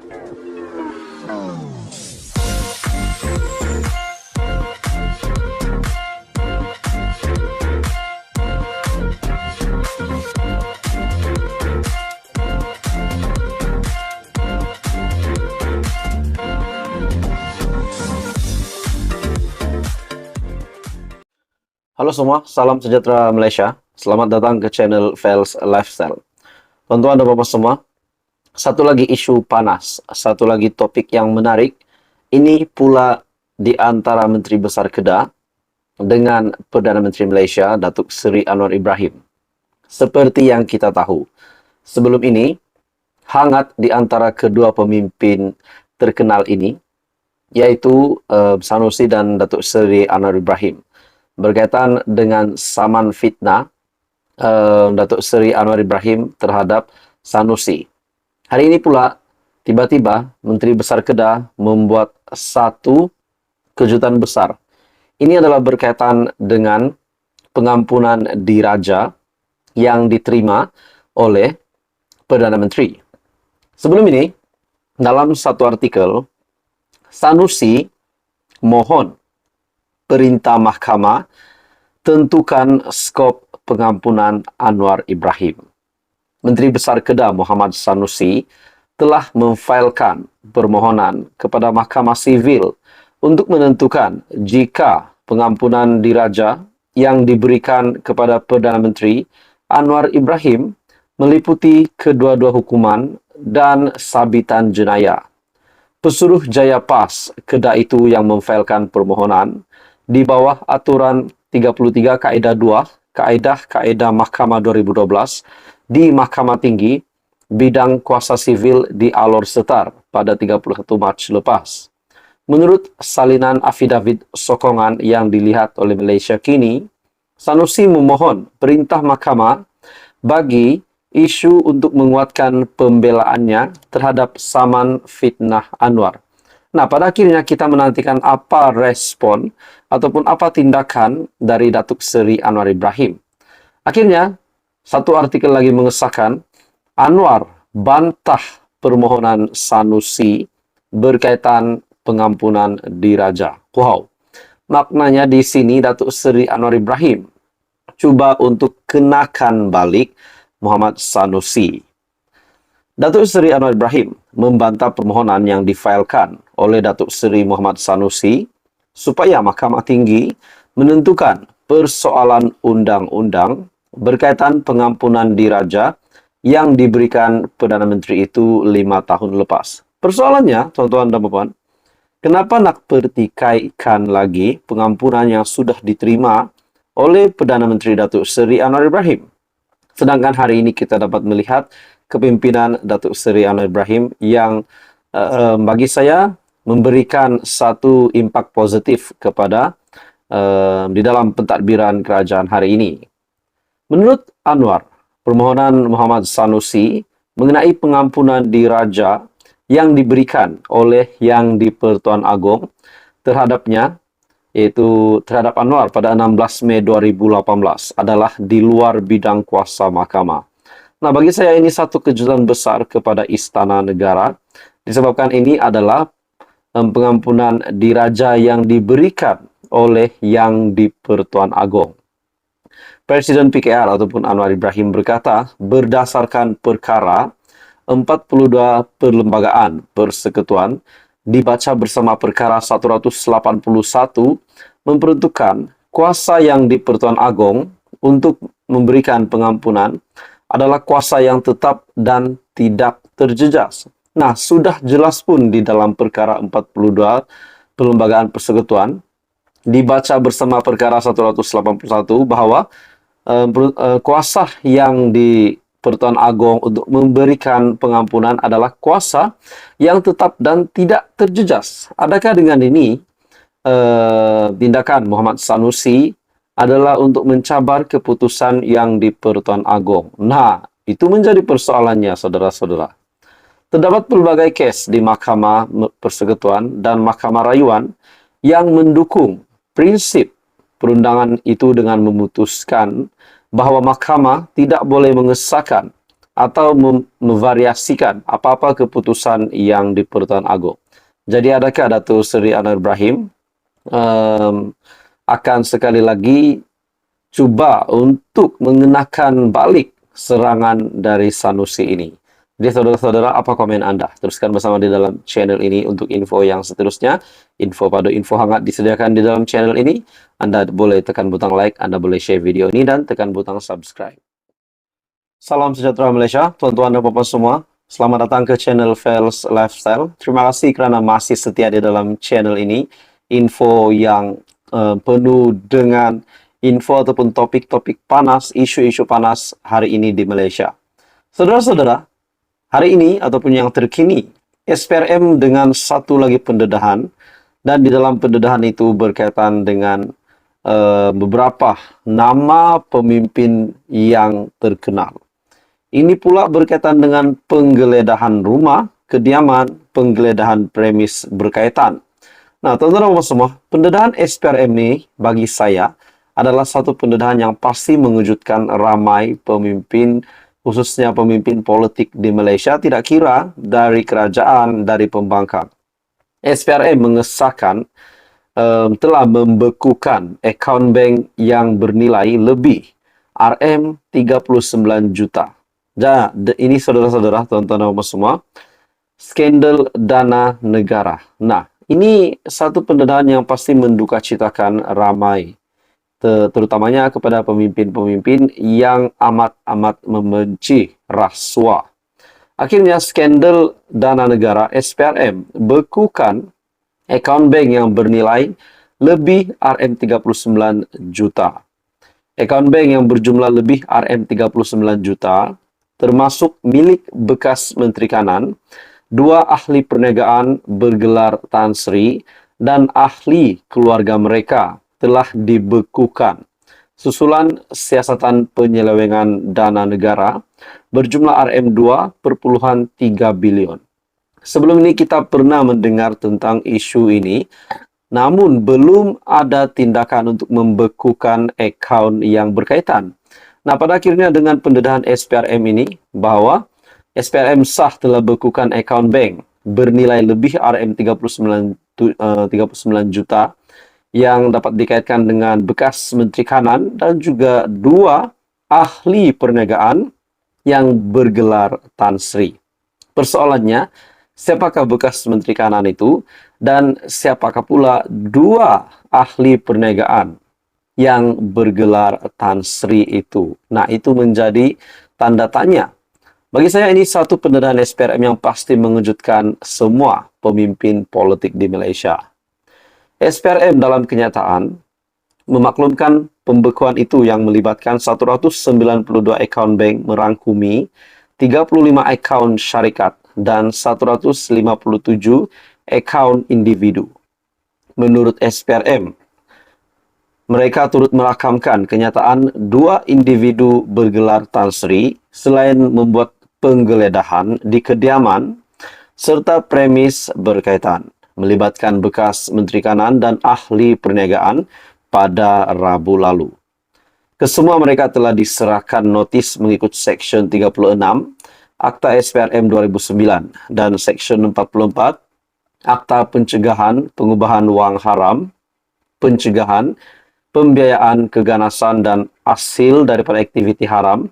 Halo semua, salam sejahtera Malaysia. Selamat datang ke channel Fels Lifestyle. Tuan-tuan dan bapak semua, satu lagi isu panas, satu lagi topik yang menarik. Ini pula di antara Menteri Besar Kedah dengan Perdana Menteri Malaysia, Datuk Seri Anwar Ibrahim. Seperti yang kita tahu, sebelum ini, hangat di antara kedua pemimpin terkenal ini, yaitu Sanusi dan Datuk Seri Anwar Ibrahim. Berkaitan dengan saman fitnah Datuk Seri Anwar Ibrahim terhadap Sanusi. Hari ini pula, tiba-tiba Menteri Besar Kedah membuat satu kejutan besar. Ini adalah berkaitan dengan pengampunan diraja yang diterima oleh Perdana Menteri. Sebelum ini, dalam satu artikel, Sanusi mohon perintah mahkamah tentukan skop pengampunan Anwar Ibrahim. Menteri Besar Kedah Muhammad Sanusi telah memfailkan permohonan kepada Mahkamah Sivil untuk menentukan jika pengampunan diraja yang diberikan kepada Perdana Menteri Anwar Ibrahim meliputi kedua-dua hukuman dan sabitan jenayah. Pesuruh Jaya PAS Kedah itu yang memfailkan permohonan di bawah aturan 33 Kaedah 2, Kaedah Mahkamah 2012 di Mahkamah Tinggi bidang kuasa sivil di Alor Setar pada 31 Mac lepas. Menurut salinan afidavit sokongan yang dilihat oleh Malaysia kini, Sanusi memohon perintah mahkamah bagi isu untuk menguatkan pembelaannya terhadap saman fitnah Anwar. Nah, pada akhirnya kita menantikan apa respon ataupun apa tindakan dari Datuk Seri Anwar Ibrahim. Akhirnya, satu artikel lagi mengesahkan Anwar bantah permohonan Sanusi berkaitan pengampunan diraja. Wow. Maknanya di sini Datuk Seri Anwar Ibrahim cuba untuk kenakan balik Muhammad Sanusi. Datuk Seri Anwar Ibrahim membantah permohonan yang difailkan oleh Datuk Seri Muhammad Sanusi supaya Mahkamah Tinggi menentukan persoalan undang-undang berkaitan pengampunan diraja yang diberikan Perdana Menteri itu 5 tahun lepas. Persoalannya, tuan-tuan dan puan, kenapa nak pertikaikan lagi pengampunan yang sudah diterima oleh Perdana Menteri Datuk Seri Anwar Ibrahim? Sedangkan hari ini kita dapat melihat kepimpinan Datuk Seri Anwar Ibrahim yang bagi saya memberikan satu impak positif kepada di dalam pentadbiran kerajaan hari ini. Menurut Anwar, permohonan Muhammad Sanusi mengenai pengampunan diraja yang diberikan oleh Yang di-Pertuan Agong terhadapnya, yaitu terhadap Anwar pada 16 Mei 2018 adalah di luar bidang kuasa mahkamah. Nah, bagi saya ini satu kejutan besar kepada Istana Negara, disebabkan ini adalah pengampunan diraja yang diberikan oleh Yang di-Pertuan Agong. Presiden PKR ataupun Anwar Ibrahim berkata, berdasarkan perkara 42 Perlembagaan Persekutuan dibaca bersama perkara 181 memperuntukkan kuasa Yang di-Pertuan Agong untuk memberikan pengampunan adalah kuasa yang tetap dan tidak terjejas. Nah, sudah jelas pun di dalam perkara 42 Perlembagaan Persekutuan dibaca bersama perkara 181 bahwa kuasa Yang di-Pertuan Agong untuk memberikan pengampunan adalah kuasa yang tetap dan tidak terjejas. Adakah dengan ini tindakan Muhammad Sanusi adalah untuk mencabar keputusan Yang di-Pertuan Agong? Nah, itu menjadi persoalannya, saudara-saudara. Terdapat pelbagai kes di Mahkamah Persekutuan dan Mahkamah Rayuan yang mendukung prinsip perundangan itu dengan memutuskan bahawa mahkamah tidak boleh mengesahkan atau memvariasikan apa-apa keputusan yang di Pertuan Agong. Jadi adakah Datuk Seri Anwar Ibrahim akan sekali lagi cuba untuk mengenakan balik serangan dari Sanusi ini? Jadi saudara-saudara, apa komen Anda? Teruskan bersama di dalam channel ini untuk info yang seterusnya. Info hangat disediakan di dalam channel ini. Anda boleh tekan butang like, Anda boleh share video ini, dan tekan butang subscribe. Salam sejahtera Malaysia, tuan-tuan dan puan semua. Selamat datang ke channel Fels Lifestyle. Terima kasih kerana masih setia di dalam channel ini. Info yang penuh dengan info ataupun topik-topik panas, isu-isu panas hari ini di Malaysia. Saudara-saudara, hari ini ataupun yang terkini, SPRM dengan satu lagi pendedahan, dan di dalam pendedahan itu berkaitan dengan beberapa nama pemimpin yang terkenal. Ini pula berkaitan dengan penggeledahan rumah, kediaman, penggeledahan premis berkaitan. Nah, teman-teman semua, pendedahan SPRM ini bagi saya adalah satu pendedahan yang pasti mengejutkan ramai pemimpin, khususnya pemimpin politik di Malaysia, tidak kira dari kerajaan, dari pembangkang. SPRM mengesahkan telah membekukan akaun bank yang bernilai lebih RM39 juta. Ini saudara-saudara, tuan-tuan dan semua, skandal dana negara. Nah, ini satu pendedahan yang pasti mendukacitakan ramai, terutamanya kepada pemimpin-pemimpin yang amat-amat membenci rasuah. Akhirnya skandal dana negara SPRM bekukan akaun bank yang bernilai lebih RM39 juta. Akaun bank yang berjumlah lebih RM39 juta termasuk milik bekas Menteri Kanan, 2 ahli perniagaan bergelar Tan Sri, dan ahli keluarga mereka telah dibekukan susulan siasatan penyelewengan dana negara berjumlah RM2.3 bilion. Sebelum ini kita pernah mendengar tentang isu ini, namun belum ada tindakan untuk membekukan akaun yang berkaitan. Nah, pada akhirnya dengan pendedahan SPRM ini, bahwa SPRM sah telah bekukan akaun bank bernilai lebih RM39 juta yang dapat dikaitkan dengan bekas Menteri Kanan dan juga 2 ahli perniagaan yang bergelar Tan Sri. Persoalannya, siapakah bekas Menteri Kanan itu dan siapakah pula 2 ahli perniagaan yang bergelar Tan Sri itu? Nah, itu menjadi tanda tanya. Bagi saya ini satu pendedahan SPRM yang pasti mengejutkan semua pemimpin politik di Malaysia. SPRM dalam kenyataan memaklumkan pembekuan itu yang melibatkan 192 akaun bank merangkumi 35 akaun syarikat dan 157 akaun individu. Menurut SPRM, mereka turut merakamkan kenyataan 2 individu bergelar Tan Sri selain membuat penggeledahan di kediaman serta premis berkaitan, melibatkan bekas Menteri Kanan dan ahli perniagaan pada Rabu lalu. Kesemua mereka telah diserahkan notis mengikut Seksyen 36 Akta SPRM 2009 dan Seksyen 44 Akta Pencegahan Pengubahan Wang Haram, Pencegahan, Pembiayaan Keganasan dan Hasil daripada Aktiviti Haram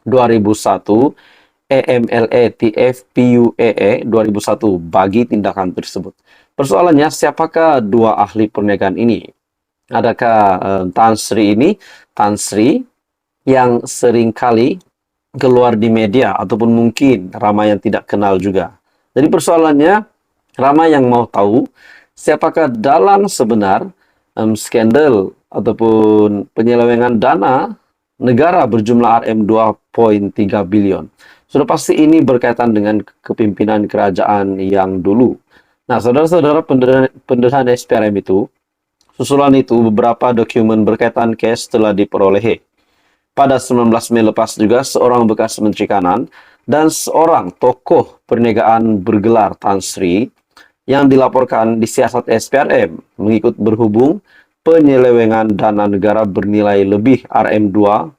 2001 AMLA TFPUAA 2001 bagi tindakan tersebut. Persoalannya, siapakah 2 ahli perniagaan ini? Adakah Tan Sri ini, Tan Sri yang seringkali keluar di media ataupun mungkin ramai yang tidak kenal juga. Jadi persoalannya, ramai yang mau tahu siapakah dalang sebenar skandal ataupun penyelewengan dana negara berjumlah RM2.3 bilion. Sudah pasti ini berkaitan dengan kepimpinan kerajaan yang dulu. Nah, saudara-saudara, pendedahan SPRM itu, susulan itu beberapa dokumen berkaitan kes telah diperoleh. Pada 19 Mei lepas juga, seorang bekas Menteri Kanan dan seorang tokoh perniagaan bergelar Tan Sri yang dilaporkan disiasat SPRM mengikut berhubung penyelewengan dana negara bernilai lebih RM2.3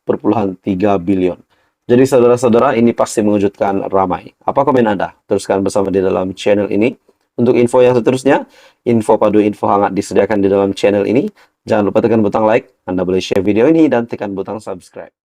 bilion. Jadi saudara-saudara, ini pasti mengejutkan ramai. Apa komen Anda? Teruskan bersama di dalam channel ini. Untuk info yang seterusnya, info padu info hangat disediakan di dalam channel ini. Jangan lupa tekan butang like, Anda boleh share video ini dan tekan butang subscribe.